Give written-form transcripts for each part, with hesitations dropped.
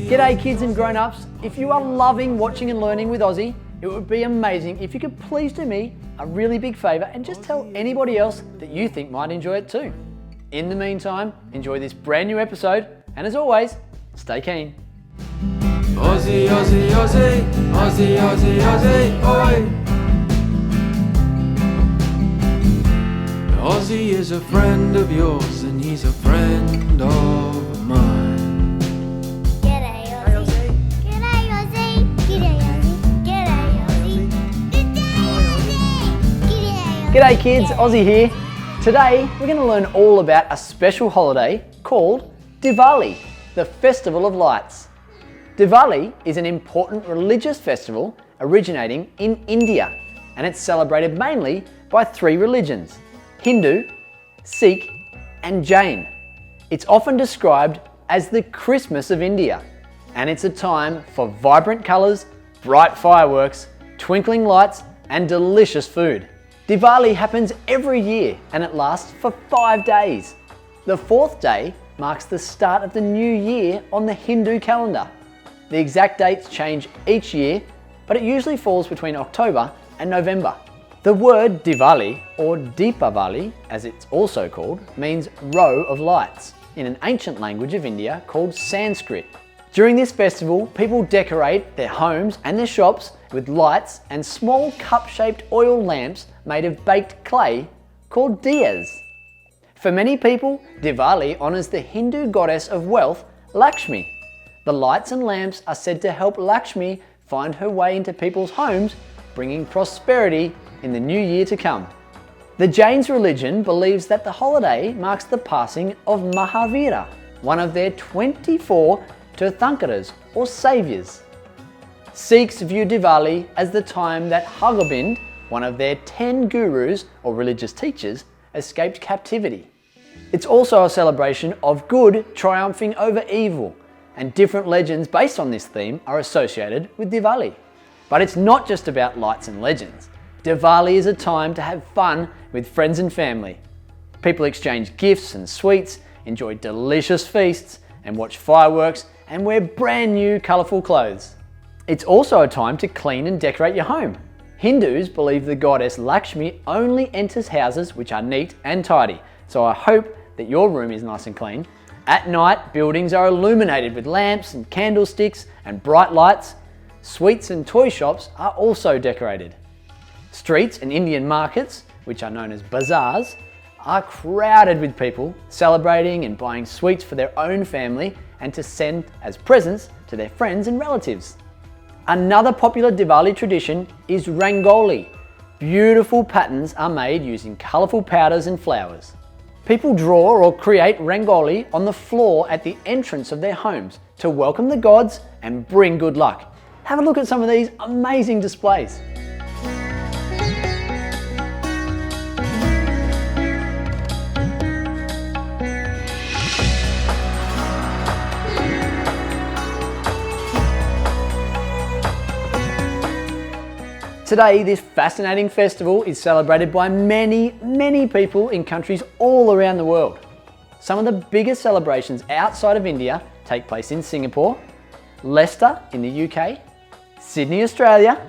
G'day kids and grown-ups. If you are loving watching and learning with Ozzie, it would be amazing if you could please do me a really big favour and just tell anybody else that you think might enjoy it too. In the meantime, enjoy this brand new episode, and as always, stay keen. Ozzie, Ozzie, Ozzie, Ozzie, Ozzie, Ozzie, oi! Ozzie is a friend of yours and he's a friend of mine. G'day Ozzie. G'day Ozzie. G'day Ozzie. G'day Ozzie. G'day Ozzie. G'day kids, Ozzie here. Today we're going to learn all about a special holiday called Diwali, the Festival of Lights. Diwali is an important religious festival originating in India, and it's celebrated mainly by three religions: Hindu, Sikh and Jain. It's often described as the Christmas of India, and it's a time for vibrant colours, bright fireworks, twinkling lights and delicious food. Diwali happens every year and it lasts for 5 days. The fourth day marks the start of the new year on the Hindu calendar. The exact dates change each year, but it usually falls between October and November. The word Diwali, or Deepavali as it's also called, means row of lights in an ancient language of India called Sanskrit. During this festival, people decorate their homes and their shops with lights and small cup-shaped oil lamps made of baked clay called diyas. For many people, Diwali honours the Hindu goddess of wealth, Lakshmi. The lights and lamps are said to help Lakshmi find her way into people's homes, bringing prosperity in the new year to come. The Jain's religion believes that the holiday marks the passing of Mahavira, one of their 24 Tirthankaras or saviours. Sikhs view Diwali as the time that Hargobind, one of their 10 gurus or religious teachers, escaped captivity. It's also a celebration of good triumphing over evil, and different legends based on this theme are associated with Diwali. But it's not just about lights and legends. Diwali is a time to have fun with friends and family. People exchange gifts and sweets, enjoy delicious feasts, and watch fireworks and wear brand new colourful clothes. It's also a time to clean and decorate your home. Hindus believe the goddess Lakshmi only enters houses which are neat and tidy, so I hope that your room is nice and clean. At night, buildings are illuminated with lamps and candlesticks and bright lights. Sweets and toy shops are also decorated. Streets and Indian markets, which are known as BAZAARS, are crowded with people celebrating and buying sweets for their own family and to send as presents to their friends and relatives. Another popular Diwali tradition is RANGOLI. Beautiful patterns are made using colourful powders and flowers. People draw or create Rangoli on the floor at the entrance of their homes to welcome the gods and bring good luck. Have a look at some of these amazing displays. Today, this fascinating festival is celebrated by many people in countries all around the world. Some of the biggest celebrations outside of India take place in Singapore, Leicester in the UK, Sydney, Australia,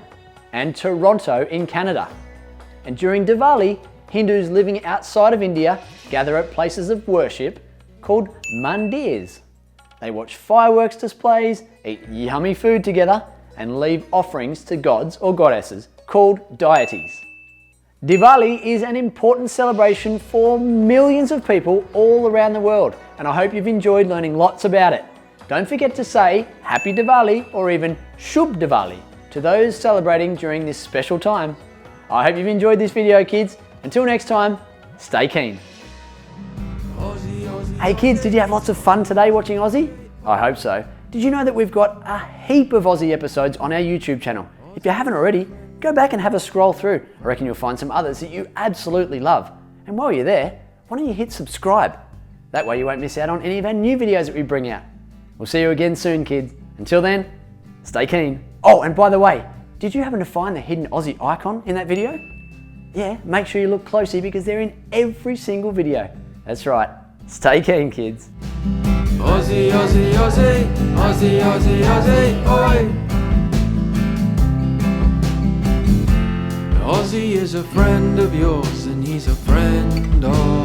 and Toronto in Canada. And during Diwali, Hindus living outside of India gather at places of worship called mandirs. They watch fireworks displays, eat yummy food together, and leave offerings to gods or goddesses called deities. Diwali is an important celebration for millions of people all around the world, and I hope you've enjoyed learning lots about it. Don't forget to say Happy Diwali or even Shubh Diwali to those celebrating during this special time. I hope you've enjoyed this video, kids. Until next time, stay keen. Hey kids, did you have lots of fun today watching Ozzie? I hope so. Did you know that we've got a heap of Ozzie episodes on our YouTube channel? If you haven't already, go back and have a scroll through. I reckon you'll find some others that you absolutely love. And while you're there, why don't you hit subscribe? That way you won't miss out on any of our new videos that we bring out. We'll see you again soon, kids. Until then, stay keen. Oh, and by the way, did you happen to find the hidden Ozzie icon in that video? Yeah, make sure you look closely because they're in every single video. That's right. Stay keen, kids. Ozzie, Ozzie, Ozzie, Ozzie, Ozzie, Ozzie, oi. Ozzie is a friend of yours and he's a friend of